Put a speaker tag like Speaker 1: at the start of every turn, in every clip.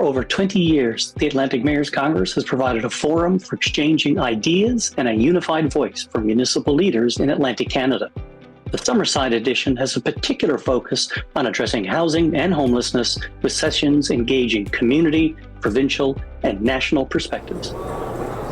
Speaker 1: For over 20 years, the Atlantic Mayors Congress has provided a forum for exchanging ideas and a unified voice for municipal leaders in Atlantic Canada. The Summerside edition has a particular focus on addressing housing and homelessness, with sessions engaging community, provincial, and national perspectives.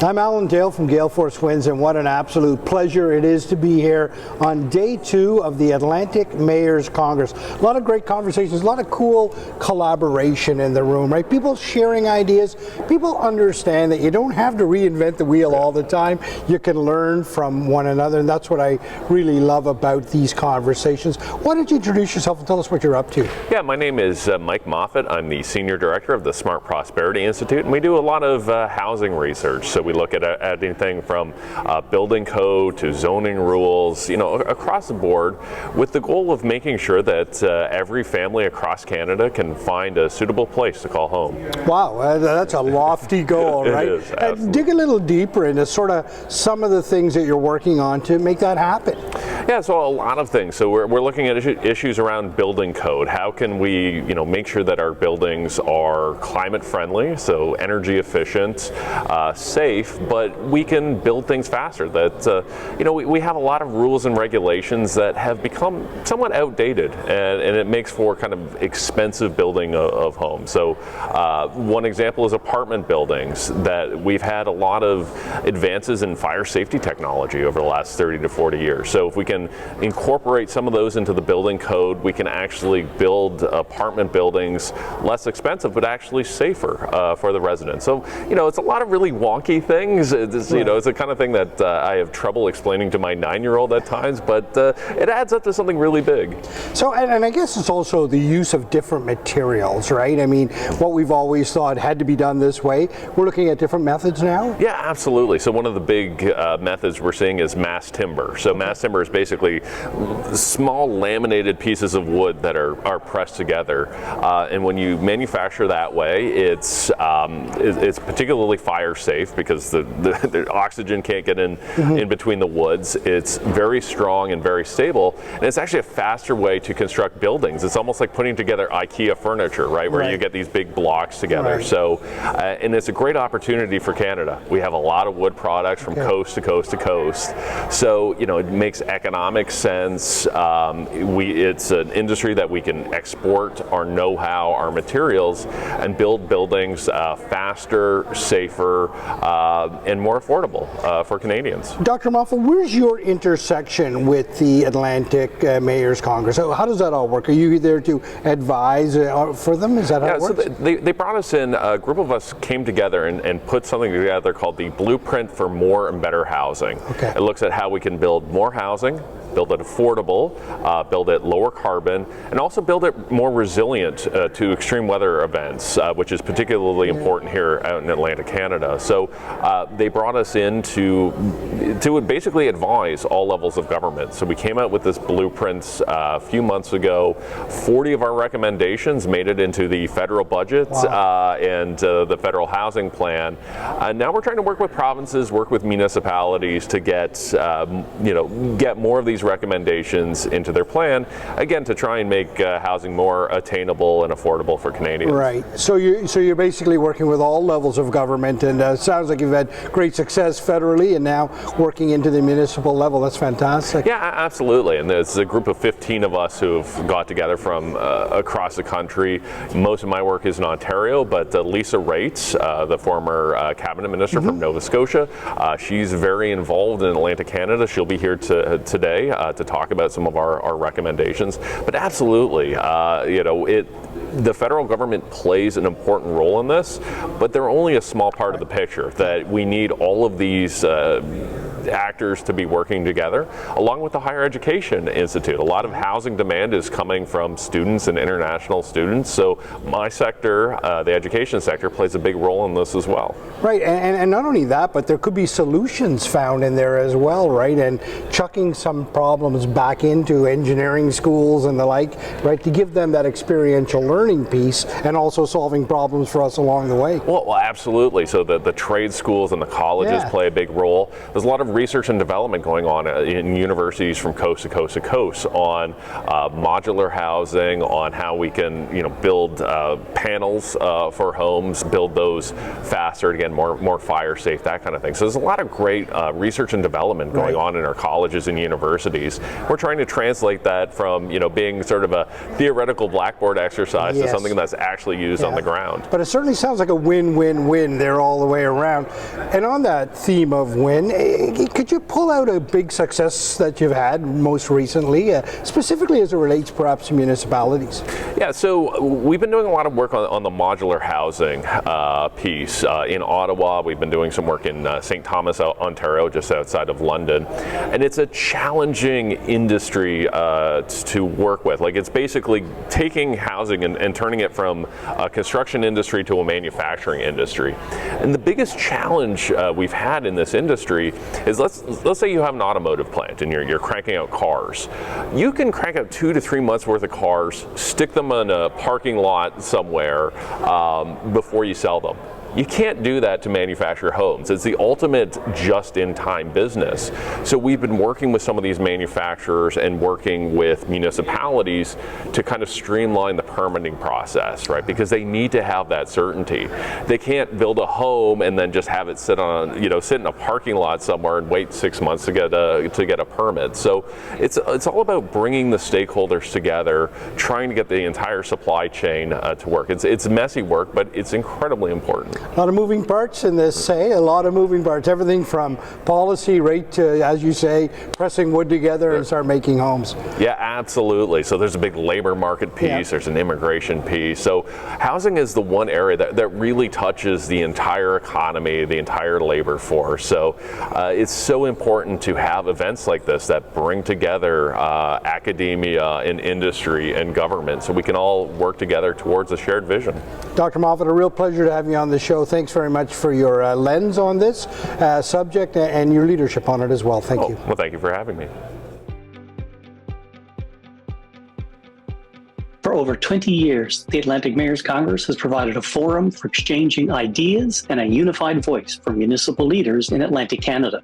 Speaker 2: I'm Alan Dale from Gale Force Winds, and what an absolute pleasure it is to be here on day 2 of the Atlantic Mayors Congress. A lot of great conversations, a lot of cool collaboration in the room, right? People sharing ideas. People understand that you don't have to reinvent the wheel all the time. You can learn from one another, and that's what I really love about these conversations. Why don't you introduce yourself and tell us what you're up to?
Speaker 3: Yeah, my name is Mike Moffatt. I'm the Senior Director of the Smart Prosperity Institute, and we do a lot of housing research. So we look at anything from building code to zoning rules, across the board, with the goal of making sure that every family across Canada can find a suitable place to call home.
Speaker 2: Wow, that's a lofty goal, right?
Speaker 3: It is, absolutely.
Speaker 2: Dig a little deeper into sort of some of the things that you're working on to make that happen.
Speaker 3: Yeah, so a lot of things. So we're looking at issues around building code. How can we, make sure that our buildings are climate friendly, so energy efficient, safe, but we can build things faster. That we have a lot of rules and regulations that have become somewhat outdated, and it makes for kind of expensive building of homes. So one example is apartment buildings, that we've had a lot of advances in fire safety technology over the last 30 to 40 years. So if we can incorporate some of those into the building code, we can actually build apartment buildings less expensive, but actually safer for the residents. So, it's a lot of really wonky things. It's the kind of thing that I have trouble explaining to my 9-year-old at times, but it adds up to something really big.
Speaker 2: So, and I guess it's also the use of different materials, right? I mean, what we've always thought had to be done this way, we're looking at different methods now?
Speaker 3: Yeah, absolutely. So one of the big methods we're seeing is mass timber. So mass timber is basically small laminated pieces of wood that are pressed together, and when you manufacture that way, it's particularly fire safe because the oxygen can't get in between the woods. It's very strong and very stable, and it's actually a faster way to construct buildings. It's almost like putting together IKEA furniture, right? Where you get these big blocks together. Right. So, and it's a great opportunity for Canada. We have a lot of wood products from coast to coast to coast. So, it makes economic sense. It's an industry that we can export our know-how, our materials, and build buildings faster, safer, and more affordable for Canadians.
Speaker 2: Dr. Moffatt, where's your intersection with the Atlantic Mayors Congress? How does that all work? Are you there to advise for them? Is that how it works?
Speaker 3: So they brought us in, a group of us came together and put something together called the Blueprint for More and Better Housing. Okay. It looks at how we can build more housing, build it affordable, build it lower carbon, and also build it more resilient to extreme weather events, which is particularly important here out in Atlantic Canada. So they brought us in to basically advise all levels of government. So we came out with this blueprint a few months ago. 40 of our recommendations made it into the federal budget. Wow. And the federal housing plan. Now we're trying to work with provinces, work with municipalities to get more of these recommendations into their plan, again, to try and make housing more attainable and affordable for Canadians.
Speaker 2: Right. So you're basically working with all levels of government, and it sounds like you've had great success federally and now working into the municipal level. That's fantastic.
Speaker 3: Yeah, absolutely. And there's a group of 15 of us who've got together from across the country. Most of my work is in Ontario, but Lisa Rates, the former cabinet minister from Nova Scotia, she's very involved in Atlantic Canada. She'll be here today to talk about some of our recommendations. But absolutely, the federal government plays an important role in this, but they're only a small part of the picture. That we need all of these actors to be working together, along with the Higher Education Institute. A lot of housing demand is coming from students and international students, so my sector, the education sector, plays a big role in this as well.
Speaker 2: Right, and not only that, but there could be solutions found in there as well, right? And chucking some problems back into engineering schools and the like, right, to give them that experiential learning piece and also solving problems for us along the way.
Speaker 3: Well absolutely. So the trade schools and the colleges play a big role. There's a lot of of research and development going on in universities from coast to coast to coast on modular housing, on how we can build panels for homes, build those faster, again more fire safe, that kind of thing. So there's a lot of great research and development going on in our colleges and universities. We're trying to translate that from being sort of a theoretical blackboard exercise to something that's actually used on the ground.
Speaker 2: But it certainly sounds like a win-win-win there all the way around. And on that theme of win, could you pull out a big success that you've had most recently, specifically as it relates perhaps to municipalities?
Speaker 3: Yeah, so we've been doing a lot of work on the modular housing piece. In Ottawa, we've been doing some work in St. Thomas, Ontario, just outside of London. And it's a challenging industry to work with. Like, it's basically taking housing and turning it from a construction industry to a manufacturing industry. And the biggest challenge we've had in this industry is, let's say you have an automotive plant and you're cranking out cars. You can crank out 2 to 3 months worth of cars, stick them in a parking lot somewhere before you sell them. You can't do that to manufacture homes. It's the ultimate just-in-time business. So we've been working with some of these manufacturers and working with municipalities to kind of streamline the permitting process, right? Because they need to have that certainty. They can't build a home and then just have it sit in a parking lot somewhere and wait 6 months to get a permit. So it's all about bringing the stakeholders together, trying to get the entire supply chain to work. It's messy work, but it's incredibly important.
Speaker 2: A lot of moving parts in this, a lot of moving parts. Everything from policy right to, as you say, pressing wood together and start making homes.
Speaker 3: Yeah, absolutely. So there's a big labor market piece, there's an immigration piece. So housing is the one area that really touches the entire economy, the entire labor force. So it's so important to have events like this that bring together academia and industry and government so we can all work together towards a shared vision.
Speaker 2: Dr. Moffatt, a real pleasure to have you on the show. Thanks very much for your lens on this subject and your leadership on it as well. Thank you.
Speaker 3: Well, thank you for having me.
Speaker 1: For over 20 years, the Atlantic Mayors Congress has provided a forum for exchanging ideas and a unified voice for municipal leaders in Atlantic Canada.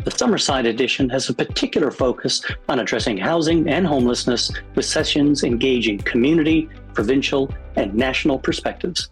Speaker 1: The Summerside edition has a particular focus on addressing housing and homelessness, with sessions engaging community, provincial, and national perspectives.